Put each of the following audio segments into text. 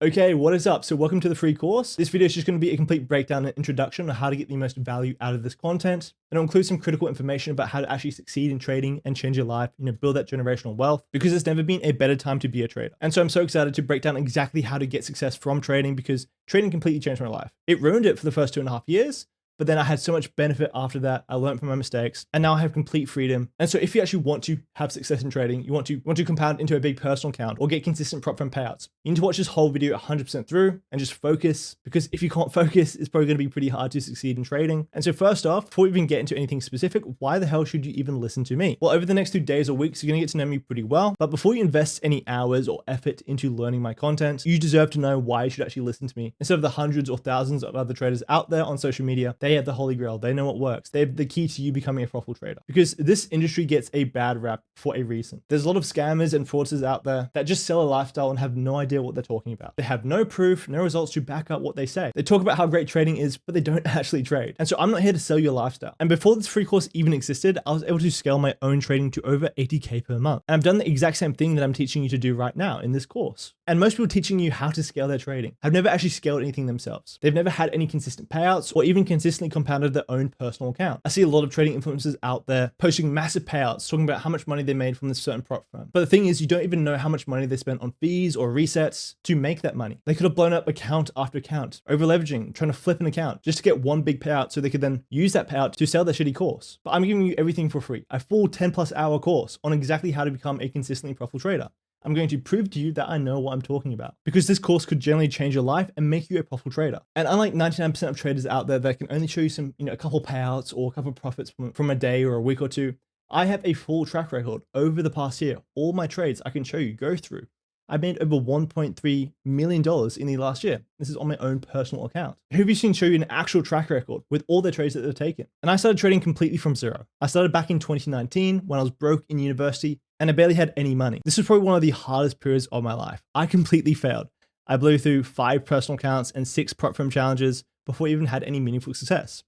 Okay, what is up? So welcome to the free course. This video is just going to be a complete breakdown and introduction on how to get the most value out of this content. And it'll include some critical information about how to actually succeed in trading and change your life, build that generational wealth, because there's never been a better time to be a trader. And so I'm so excited to break down exactly how to get success from trading, because trading completely changed my life. It ruined it for the first 2.5 years. But then I had so much benefit after that. I learned from my mistakes and now I have complete freedom. And so if you actually want to have success in trading, you want to compound into a big personal account or get consistent prop firm payouts, you need to watch this whole video 100% through and just focus, because if you can't focus, it's probably going to be pretty hard to succeed in trading. And so first off, before we even get into anything specific, why the hell should you even listen to me? Well, over the next 2 days or weeks, you're going to get to know me pretty well. But before you invest any hours or effort into learning my content, you deserve to know why you should actually listen to me. Instead of the hundreds or thousands of other traders out there on social media, they have the holy grail. They know what works. They have the key to you becoming a profitable trader, because this industry gets a bad rap for a reason. There's a lot of scammers and fraudsters out there that just sell a lifestyle and have no idea what they're talking about. They have no proof, no results to back up what they say. They talk about how great trading is, but they don't actually trade. And so I'm not here to sell you a lifestyle. And before this free course even existed, I was able to scale my own trading to over 80K per month. And I've done the exact same thing that I'm teaching you to do right now in this course. And most people teaching you how to scale their trading have never actually scaled anything themselves. They've never had any consistent payouts or even consistently compounded their own personal account. I see a lot of trading influencers out there posting massive payouts, talking about how much money they made from this certain prop firm. But the thing is, you don't even know how much money they spent on fees or resets to make that money. They could have blown up account after account, over leveraging, trying to flip an account just to get one big payout so they could then use that payout to sell their shitty course. But I'm giving you everything for free. A full 10+ hour course on exactly how to become a consistently profitable trader. I'm going to prove to you that I know what I'm talking about, because this course could generally change your life and make you a profitable trader. And unlike 99% of traders out there that can only show you some, a couple payouts or a couple of profits from a day or a week or two, I have a full track record over the past year. All my trades I can show you, go through. I made over $1.3 million in the last year. This is on my own personal account. Who have you seen show you an actual track record with all the trades that they've taken? And I started trading completely from zero. I started back in 2019 when I was broke in university and I barely had any money. This was probably one of the hardest periods of my life. I completely failed. I blew through 5 personal accounts and 6 prop firm challenges before I even had any meaningful success.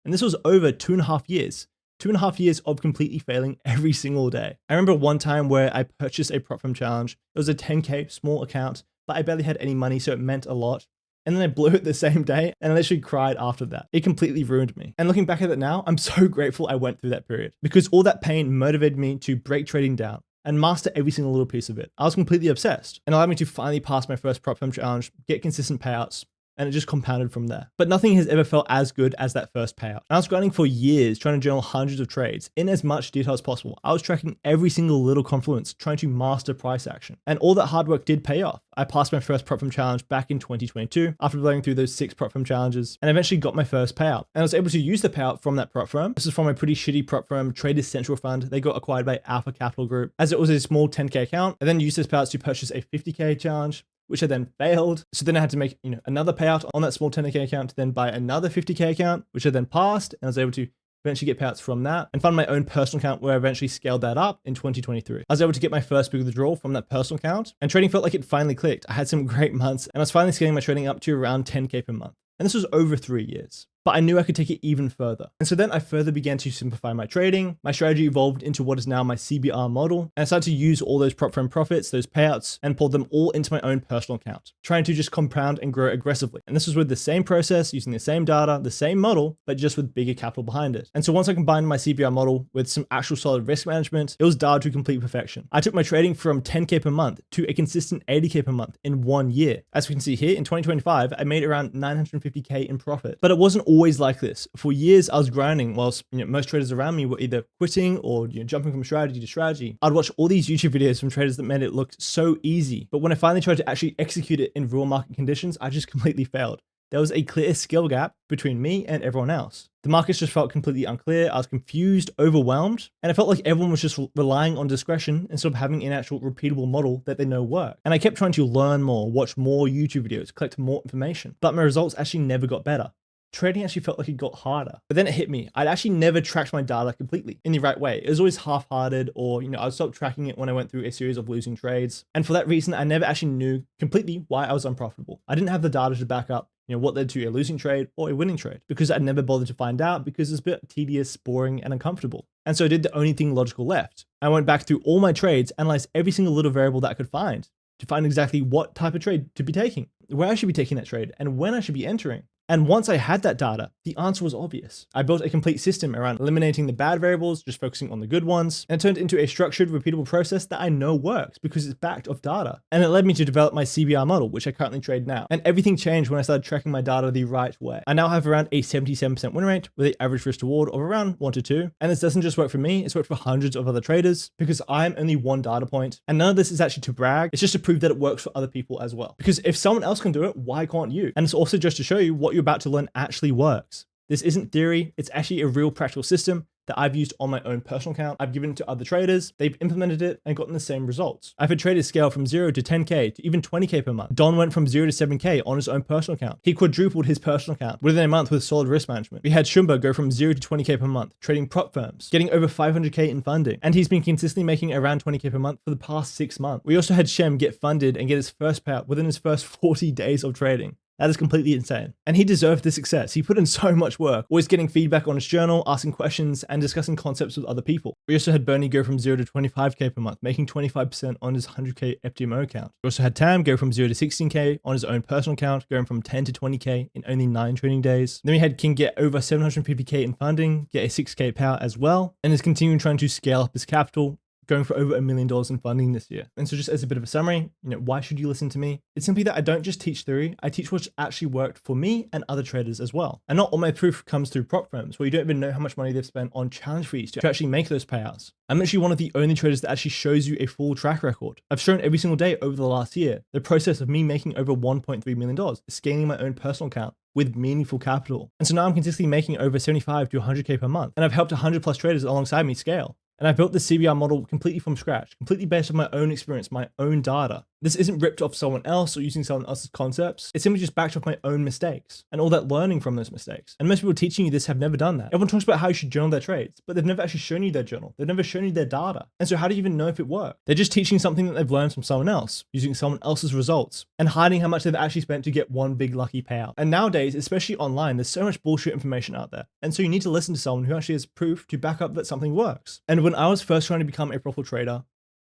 And this was over 2.5 years. 2.5 years of completely failing every single day. I remember one time where I purchased a prop firm challenge. It was a 10K small account, but I barely had any money, so it meant a lot. And then I blew it the same day and I literally cried after that. It completely ruined me. And looking back at it now, I'm so grateful I went through that period, because all that pain motivated me to break trading down and master every single little piece of it. I was completely obsessed and allowed me to finally pass my first prop firm challenge, get consistent payouts, and it just compounded from there. But nothing has ever felt as good as that first payout. I was grinding for years, trying to journal hundreds of trades in as much detail as possible. I was tracking every single little confluence, trying to master price action. And all that hard work did pay off. I passed my first prop firm challenge back in 2022 after blowing through those 6 prop firm challenges, and eventually got my first payout. And I was able to use the payout from that prop firm. This is from a pretty shitty prop firm, Traders Central Fund. They got acquired by Alpha Capital Group, as it was a small 10K account. I then used this payout to purchase a 50K challenge, which I then failed. So then I had to make another payout on that small 10K account to then buy another 50K account, which I then passed, and I was able to eventually get payouts from that and fund my own personal account, where I eventually scaled that up in 2023. I was able to get my first big withdrawal from that personal account, and trading felt like it finally clicked. I had some great months and I was finally scaling my trading up to around 10K per month. And this was over 3 years. But I knew I could take it even further. And so then I further began to simplify my trading. My strategy evolved into what is now my CBR model. And I started to use all those prop firm profits, those payouts, and pull them all into my own personal account, trying to just compound and grow aggressively. And this was with the same process, using the same data, the same model, but just with bigger capital behind it. And so once I combined my CBR model with some actual solid risk management, it was dialed to complete perfection. I took my trading from 10K per month to a consistent 80K per month in 1 year. As we can see here, in 2025, I made around 950K in profit. But it wasn't always like this. For years, I was grinding whilst most traders around me were either quitting or jumping from strategy to strategy. I'd watch all these YouTube videos from traders that made it look so easy. But when I finally tried to actually execute it in real market conditions, I just completely failed. There was a clear skill gap between me and everyone else. The markets just felt completely unclear. I was confused, overwhelmed, and I felt like everyone was just relying on discretion instead of having an actual repeatable model that they know works. And I kept trying to learn more, watch more YouTube videos, collect more information, but my results actually never got better. Trading actually felt like it got harder. But then it hit me. I'd actually never tracked my data completely in the right way. It was always half-hearted, or I stopped tracking it when I went through a series of losing trades. And for that reason, I never actually knew completely why I was unprofitable. I didn't have the data to back up what led to a losing trade or a winning trade, because I'd never bothered to find out, because it's a bit tedious, boring, and uncomfortable. And so I did the only thing logical left. I went back through all my trades, analyzed every single little variable that I could find, to find exactly what type of trade to be taking, where I should be taking that trade, and when I should be entering. And once I had that data, the answer was obvious. I built a complete system around eliminating the bad variables, just focusing on the good ones, and it turned into a structured, repeatable process that I know works because it's backed off data. And it led me to develop my CBR model, which I currently trade now. And everything changed when I started tracking my data the right way. I now have around a 77% win rate with an average risk reward of around 1 to 2. And this doesn't just work for me, it's worked for hundreds of other traders because I'm only one data point. And none of this is actually to brag, it's just to prove that it works for other people as well. Because if someone else can do it, why can't you? And it's also just to show you what you're about to learn actually works. This isn't theory, it's actually a real practical system that I've used on my own personal account. I've given it to other traders, they've implemented it and gotten the same results. I've had traders scale from 0 to 10K to even 20K per month. Don went from 0 to 7K on his own personal account. He quadrupled his personal account within a month with solid risk management. We had Shumba go from 0 to 20K per month, trading prop firms, getting over 500K in funding. And he's been consistently making around 20K per month for the past 6 months. We also had Shem get funded and get his first payout within his first 40 days of trading. That is completely insane. And he deserved the success. He put in so much work, always getting feedback on his journal, asking questions, and discussing concepts with other people. We also had Bernie go from 0 to 25K per month, making 25% on his 100K FTMO account. We also had Tam go from 0 to 16K on his own personal account, going from 10 to 20K in only 9 trading days. Then we had King get over 750K in funding, get a 6K payout as well, and is continuing trying to scale up his capital, going for over $1 million in funding this year. And so just as a bit of a summary, why should you listen to me? It's simply that I don't just teach theory, I teach what's actually worked for me and other traders as well. And not all my proof comes through prop firms where you don't even know how much money they've spent on challenge fees to actually make those payouts. I'm actually one of the only traders that actually shows you a full track record. I've shown every single day over the last year the process of me making over $1.3 million, scaling my own personal account with meaningful capital. And so now I'm consistently making over 75 to 100K per month. And I've helped 100 plus traders alongside me scale. And I built the CBR model completely from scratch, completely based on my own experience, my own data. This isn't ripped off someone else or using someone else's concepts. It's simply just backed off my own mistakes and all that learning from those mistakes. And most people teaching you this have never done that. Everyone talks about how you should journal their trades, but they've never actually shown you their journal. They've never shown you their data. And so how do you even know if it worked? They're just teaching something that they've learned from someone else, using someone else's results, and hiding how much they've actually spent to get one big lucky payout. And nowadays, especially online, there's so much bullshit information out there. And so you need to listen to someone who actually has proof to back up that something works. And when I was first trying to become a profitable trader,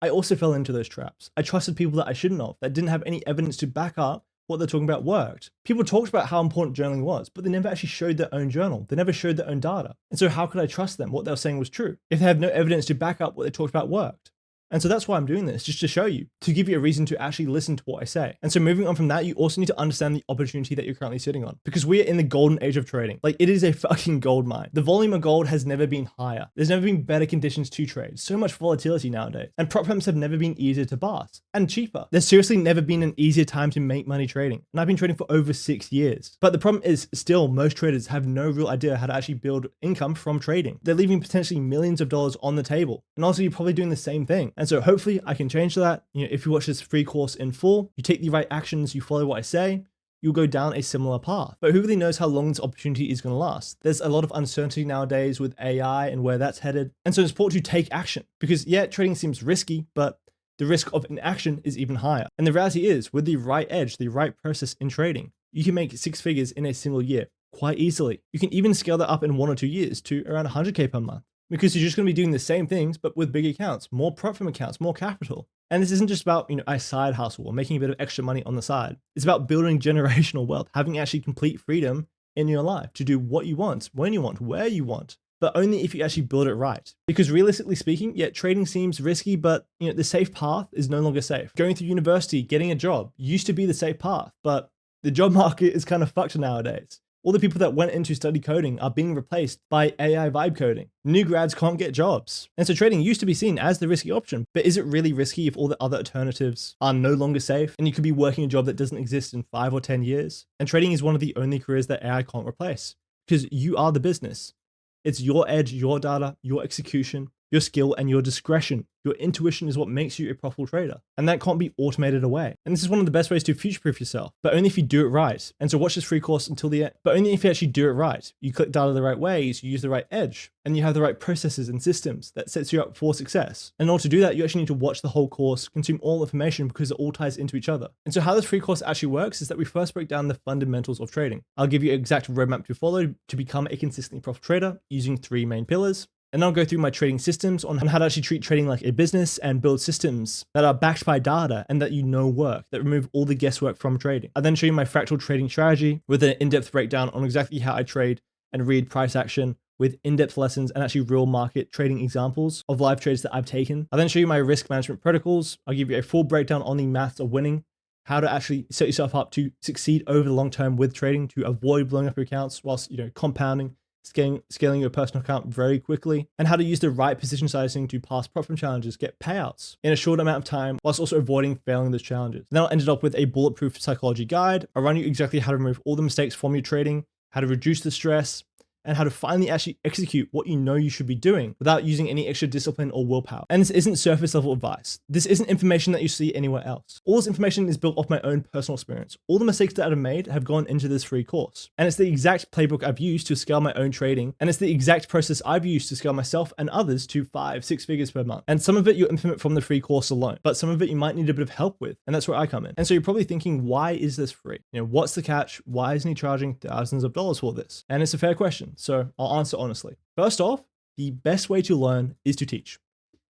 I also fell into those traps. I trusted people that I shouldn't have, that didn't have any evidence to back up what they're talking about worked. People talked about how important journaling was, but they never actually showed their own journal. They never showed their own data. And so how could I trust them? What they were saying was true if they have no evidence to back up what they talked about worked. And so that's why I'm doing this, just to show you, to give you a reason to actually listen to what I say. And so moving on from that, you also need to understand the opportunity that you're currently sitting on, because we are in the golden age of trading. Like, it is a fucking gold mine. The volume of gold has never been higher. There's never been better conditions to trade. So much volatility nowadays. And prop firms have never been easier to bust and cheaper. There's seriously never been an easier time to make money trading. And I've been trading for over 6 years. But the problem is still most traders have no real idea how to actually build income from trading. They're leaving potentially millions of dollars on the table. And also you're probably doing the same thing. And so hopefully I can change that. If you watch this free course in full, you take the right actions, you follow what I say, you'll go down a similar path. But who really knows how long this opportunity is going to last? There's a lot of uncertainty nowadays with AI and where that's headed. And so it's important to take action because yeah, trading seems risky, but the risk of inaction is even higher. And the reality is, with the right edge, the right process in trading, you can make 6 figures in a single year quite easily. You can even scale that up in 1 or 2 years to around 100K per month. Because you're just going to be doing the same things, but with big accounts, more prop firm accounts, more capital. And this isn't just about, a side hustle or making a bit of extra money on the side. It's about building generational wealth, having actually complete freedom in your life to do what you want, when you want, where you want, but only if you actually build it right. Because realistically speaking, yeah, trading seems risky, but the safe path is no longer safe. Going through university, getting a job used to be the safe path, but the job market is kind of fucked nowadays. All the people that went into study coding are being replaced by AI vibe coding. New grads can't get jobs. And so trading used to be seen as the risky option, but is it really risky if all the other alternatives are no longer safe and you could be working a job that doesn't exist in 5 or 10 years? And trading is one of the only careers that AI can't replace because you are the business. It's your edge, your data, your execution, your skill, and your discretion. Your intuition is what makes you a profitable trader, and that can't be automated away. And this is one of the best ways to future-proof yourself, but only if you do it right. And so watch this free course until the end, but only if you actually do it right. You click data the right ways, you use the right edge, and you have the right processes and systems that sets you up for success. And in order to do that, you actually need to watch the whole course, consume all information because it all ties into each other. And so how this free course actually works is that we first break down the fundamentals of trading. I'll give you an exact roadmap to follow to become a consistently profitable trader using 3 main pillars. And I'll go through my trading systems on how to actually treat trading like a business and build systems that are backed by data and that work, that remove all the guesswork from trading. I then show you my fractal trading strategy with an in-depth breakdown on exactly how I trade and read price action, with in-depth lessons and actually real market trading examples of live trades that I've taken. I then show you my risk management protocols. I'll give you a full breakdown on the maths of winning, how to actually set yourself up to succeed over the long term with trading, to avoid blowing up your accounts whilst compounding, scaling your personal account very quickly, and how to use the right position sizing to pass prop firm challenges, get payouts in a short amount of time, whilst also avoiding failing those challenges. Then I'll end it up with a bulletproof psychology guide. I'll run you exactly how to remove all the mistakes from your trading, how to reduce the stress, and how to finally actually execute what you should be doing without using any extra discipline or willpower. And this isn't surface level advice. This isn't information that you see anywhere else. All this information is built off my own personal experience. All the mistakes that I've made have gone into this free course. And it's the exact playbook I've used to scale my own trading. And it's the exact process I've used to scale myself and others to 5-6 figures per month. And some of it you'll implement from the free course alone, but some of it you might need a bit of help with. And that's where I come in. And so you're probably thinking, why is this free? What's the catch? Why isn't he charging thousands of dollars for this? And it's a fair question. So I'll answer honestly. First off, the best way to learn is to teach.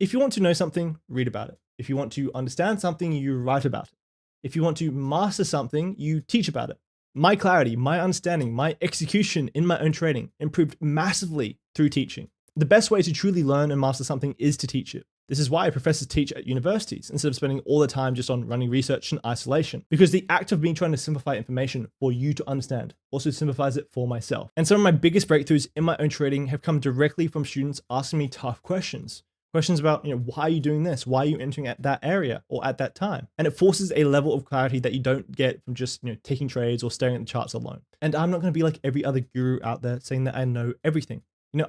If you want to know something, read about it. If you want to understand something, you write about it. If you want to master something, you teach about it. My clarity, my understanding, my execution in my own trading improved massively through teaching. The best way to truly learn and master something is to teach it. This is why professors teach at universities instead of spending all their time just on running research and isolation, because the act of me trying to simplify information for you to understand also simplifies it for myself. And some of my biggest breakthroughs in my own trading have come directly from students asking me tough questions. Questions about, why are you doing this? Why are you entering at that area or at that time? And it forces a level of clarity that you don't get from just, taking trades or staring at the charts alone. And I'm not going to be like every other guru out there saying that I know everything.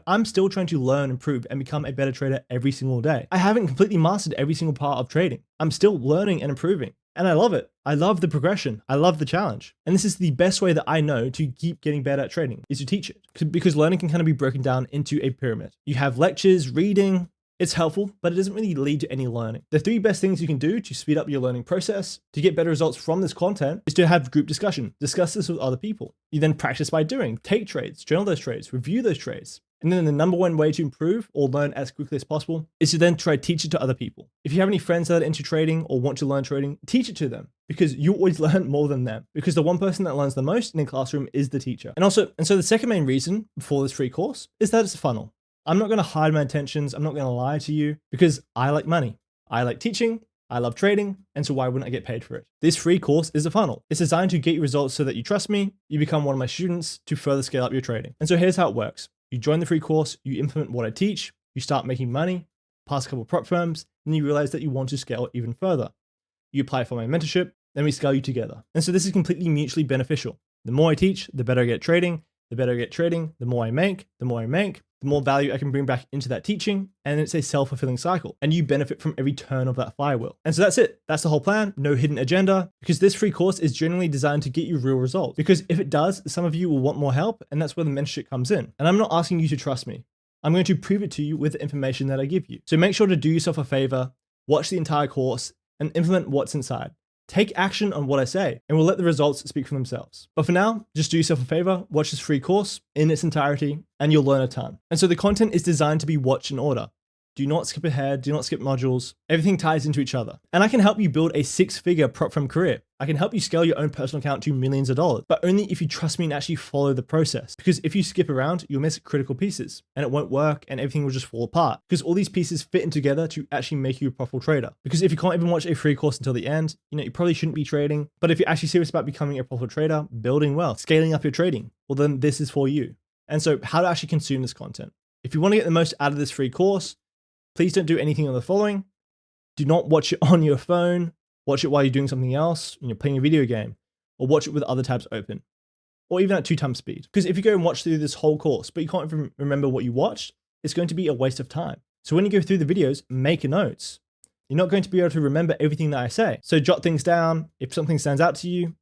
I'm still trying to learn, improve, and become a better trader every single day. I haven't completely mastered every single part of trading. I'm still learning and improving. And I love it. I love the progression. I love the challenge. And this is the best way that I know to keep getting better at trading, is to teach it. Because learning can kind of be broken down into a pyramid. You have lectures, reading. It's helpful, but it doesn't really lead to any learning. The 3 best things you can do to speed up your learning process, to get better results from this content, is to have group discussion. Discuss this with other people. You then practice by doing. Take trades, journal those trades, review those trades. And then the number one way to improve or learn as quickly as possible is to then try to teach it to other people. If you have any friends that are into trading or want to learn trading, teach it to them, because you always learn more than them, because the one person that learns the most in the classroom is the teacher. And so the second main reason for this free course is that it's a funnel. I'm not going to hide my intentions. I'm not going to lie to you, because I like money. I like teaching. I love trading, and so why wouldn't I get paid for it? This free course is a funnel. It's designed to get you results so that you trust me, you become one of my students to further scale up your trading. And so here's how it works. You join the free course, you implement what I teach, you start making money, pass a couple of prop firms, and you realize that you want to scale even further. You apply for my mentorship, then we scale you together. And so this is completely mutually beneficial. The more I teach, the better I get trading. The better I get trading, the more I make, the more value I can bring back into that teaching, and it's a self-fulfilling cycle, and you benefit from every turn of that flywheel. And so that's it. That's the whole plan. No hidden agenda, because this free course is generally designed to get you real results. Because if it does, some of you will want more help, and that's where the mentorship comes in. And I'm not asking you to trust me. I'm going to prove it to you with the information that I give you. So make sure to do yourself a favor, watch the entire course, and implement what's inside. Take action on what I say, and we'll let the results speak for themselves. But for now, just do yourself a favor, watch this free course in its entirety, and you'll learn a ton. And so the content is designed to be watched in order. Do not skip ahead, do not skip modules. Everything ties into each other. And I can help you build a 6-figure prop firm career. I can help you scale your own personal account to millions of dollars, but only if you trust me and actually follow the process. Because if you skip around, you'll miss critical pieces and it won't work and everything will just fall apart. Because all these pieces fit in together to actually make you a profitable trader. Because if you can't even watch a free course until the end, you probably shouldn't be trading. But if you're actually serious about becoming a profitable trader, building wealth, scaling up your trading, well then this is for you. And so how to actually consume this content. If you want to get the most out of this free course, please don't do anything of the following. Do not watch it on your phone. Watch it while you're doing something else, when you're playing a video game, or watch it with other tabs open, or even at 2 times speed. Because if you go and watch through this whole course, but you can't even remember what you watched, it's going to be a waste of time. So when you go through the videos, make notes. You're not going to be able to remember everything that I say. So jot things down. If something stands out to you,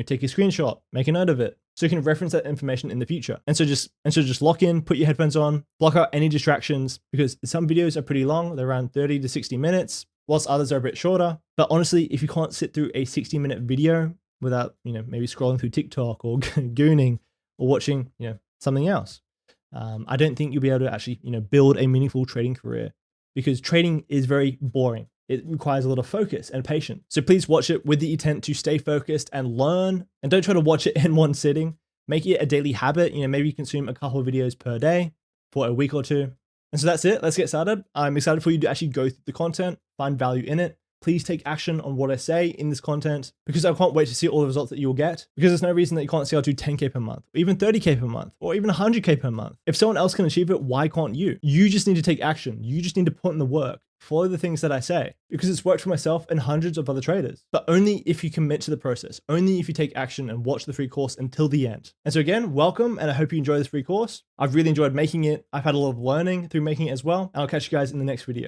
take a screenshot, make a note of it, so you can reference that information in the future. And so just lock in, put your headphones on, block out any distractions, because some videos are pretty long. They're around 30 to 60 minutes, whilst others are a bit shorter. But honestly, if you can't sit through a 60-minute video without, maybe scrolling through TikTok or gooning or watching, something else, I don't think you'll be able to actually, build a meaningful trading career because trading is very boring. It requires a lot of focus and patience. So please watch it with the intent to stay focused and learn, and don't try to watch it in one sitting. Make it a daily habit. Maybe consume a couple of videos per day for a week or two. And so that's it. Let's get started. I'm excited for you to actually go through the content, find value in it. Please take action on what I say in this content because I can't wait to see all the results that you will get, because there's no reason that you can't see I'll do 10K per month, or even 30K per month, or even 100K per month. If someone else can achieve it, why can't you? You just need to take action. You just need to put in the work. Follow the things that I say, because it's worked for myself and hundreds of other traders, but only if you commit to the process, only if you take action and watch the free course until the end. And so again, welcome, and I hope you enjoy this free course. I've really enjoyed making it. I've had a lot of learning through making it as well, and I'll catch you guys in the next video.